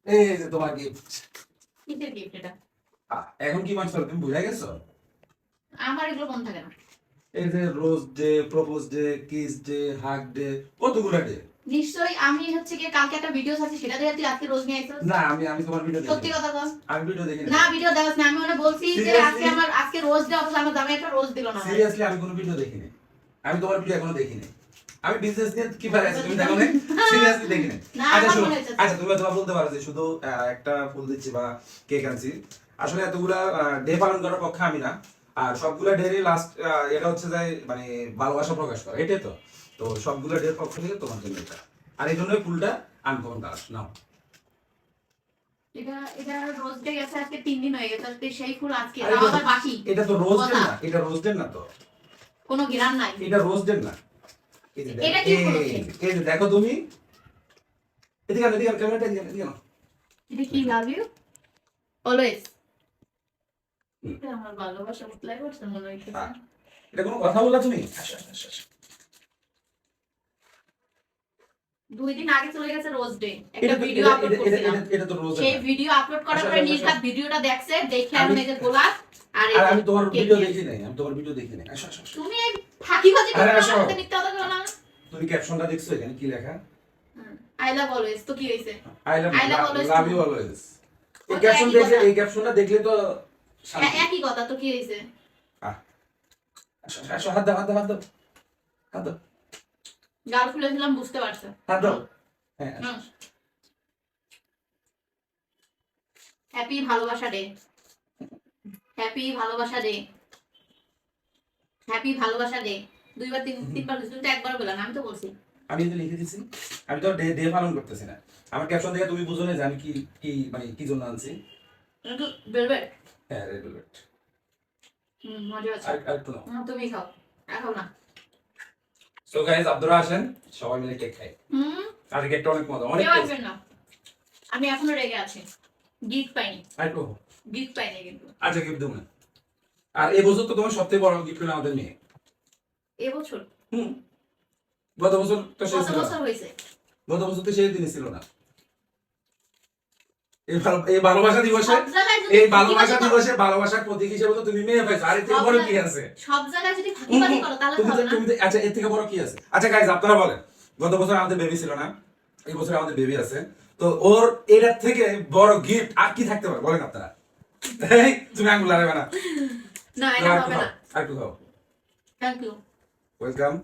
এই যে তোমার গিফট। কিসের গিফট এটা? এখন কি মানছো তুমি বুঝে গেছো? আমার এগুলো মন থাকে না। এই যে rose day, propose day, kiss day, hug day, কতগুলো ডে। নিশ্চয়ই আমি হচ্ছে কি কালকে একটা ভিডিও আছে সেটা দেখে তুই আজকে রোজ নিয়ে আইছিস। না আমি তোমার ভিডিও দেখি। সত্যি কথা বল। আমি ভিডিও দেখি না ভিডিও দেখাস না, আমি ওরে বলছি যে Seriously? আজকে রোজ ডে অথচ আমার দামে একটা রোজ দিল না। সিরিয়াসলি আমি কোনো ভিডিও দেখিনি। আমি তোমার ভিডিও এখনো দেখিনি। আমি বিজনেস নিয়ে কি পারে আছে তুমি দেখো না? সিরিয়াসলি দেখিনি। না, আচ্ছা আমার শোনো, মনে হচ্ছে। আচ্ছা তুমি তোমার বলতে পারো যে শুধু একটা ফুল দিচ্ছি বা কেক আনছি। আসলে এতগুলা ডে পালন করার পক্ষে আমি না। আর সবগুলা ডে লাস্ট এটা হচ্ছে যে মানে ভালোবাসা প্রকাশ করা, এটাই তো। তো সবগুলা ডে পক্ষ থেকে তোমার জন্য এটা। আর এই জন্য ফুলটা আনকমন কালার নাও। এটা রোজ ডে গেছে আজকে 3 দিন হয়ে গেছে, আজকে সেই ফুল আজকে আরে তাও আবার বাকি। এটা তো রোজ ডে কথা। না, এটা রোজ ডে না তো। কোনো গ্রাম নাই। এটা রোজ ডে না। এই যে এটা কি উপলক্ষে? এই যে দেখো তুমি, এদিকে আনো, এদিকে আনো, ক্যামেরাটা এদিকে আনো। এটা কি লাভ ইউ অলওয়েজ। এটা আমার ভালোবাসা উতলাই করছে মনে হইছে। এটা কোনো কথা বললা তুমি? আসো আসো আসো, আসো। 2 দিন আগে চলে গেছে রোজ ডে, একটা এটা তো- ভিডিও এটা- আপলোড এটা- করছিলাম। এটা- এটা তো রোজ সেই না। ভিডিও আপলোড করার আসো, পরে আসো, নির্ঘাত আসো। ভিডিওটা দেখছে, দেখে আমি আমি- এই যে গোলাপ আর এই আর যে আমি তোমার কেক ভিডিও নিয়ে দেখি নাই, আমি তোমার ভিডিও দেখি নাই। আসো আসো আসো। তুমি এই ফাঁকিবাজি আরে করো আসো। না, মিথ্যা কথা বলো না। তুমি ক্যাপশনটা দেখছো এখানে কি লেখা? আই লাভ অলওয়েজ, তো কি হইছে? I love I love always love too. You always. এই ওটা ক্যাপশন একই দেখলে, কথা। এই ক্যাপশনটা দেখলে তো শান্তি। একই কথা, তো কি হইছে? আহ, আসো আসো, আসো, হাত দাও হাত দাও হাত দাও হাত দাও গাল ফুলেছিলাম বুঝতে পারছো। হাত দাও। হ্যাঁ আসো। হ্যাপি ভালোবাসা ডে, হ্যাপি ভালোবাসা ডে, হ্যাপি ভালোবাসা ডে। দুইবার তিনবার বলছি, তুমি তো একবার বললা না, আমি তো বলছি। আমি তো লিখে দিছি। আমি তো ডে ডে পালন করতেছি না। আমার ক্যাপশন দেখে তুমি বুঝো না যে আমি কি কি মানে কি জন্য আনছি। একটু বেলবেট। হ্যাঁ রেড ভেলভেট। মজা আছে। আর একটু নাও। তুমি খাও, এখন না। সো গাইস আপনারা আসেন, সবাই মিলে কেক খাই। আর কেকটা অনেক মজা, অনেক কেউ টেস্ট। আসবেন না, আমি এখনো রেগে আছি, গিফট পাইনি। আর একটু। গিফট পাইনি কিন্তু আচ্ছা গিফট দেবো না। আর এই বছর তো তোমার সবথেকে বড় গিফট হলো আমাদের মেয়ে। এবছর হুম। গত বছর তো সে কত ছিল না। বছর হয়েছে? গত বছর তো সেই দিনই ছিল না। এই ভালোবাসা দিবসে, সব জায়গায় যদি এই ফাঁকিবাজি ভালোবাসা করো- দিবসে ভালোবাসার প্রতীক হিসেবে তো তুমি মেয়ে পাইছো। আর এর থেকে সব বড় কি জায়গায়- আছে? সব জায়গায় যদি ফাঁকিবাজি করো তাহলে তো হবে না। তুমি আচ্ছা এর থেকে বড় কি আছে? আচ্ছা গাইস আপনারা বলেন, গত বছর আমাদের বেবি ছিল না, এই বছর আমাদের বেবি আছে, তো ওর এটার থেকে বড় গিফট আর কি থাকতে পারে বলেন আপনারা? এই, তুমি আঙ্গুল লাগাবে না। না এটা হবে না। আর একটু খাও। Thank you. ওয়েলকাম।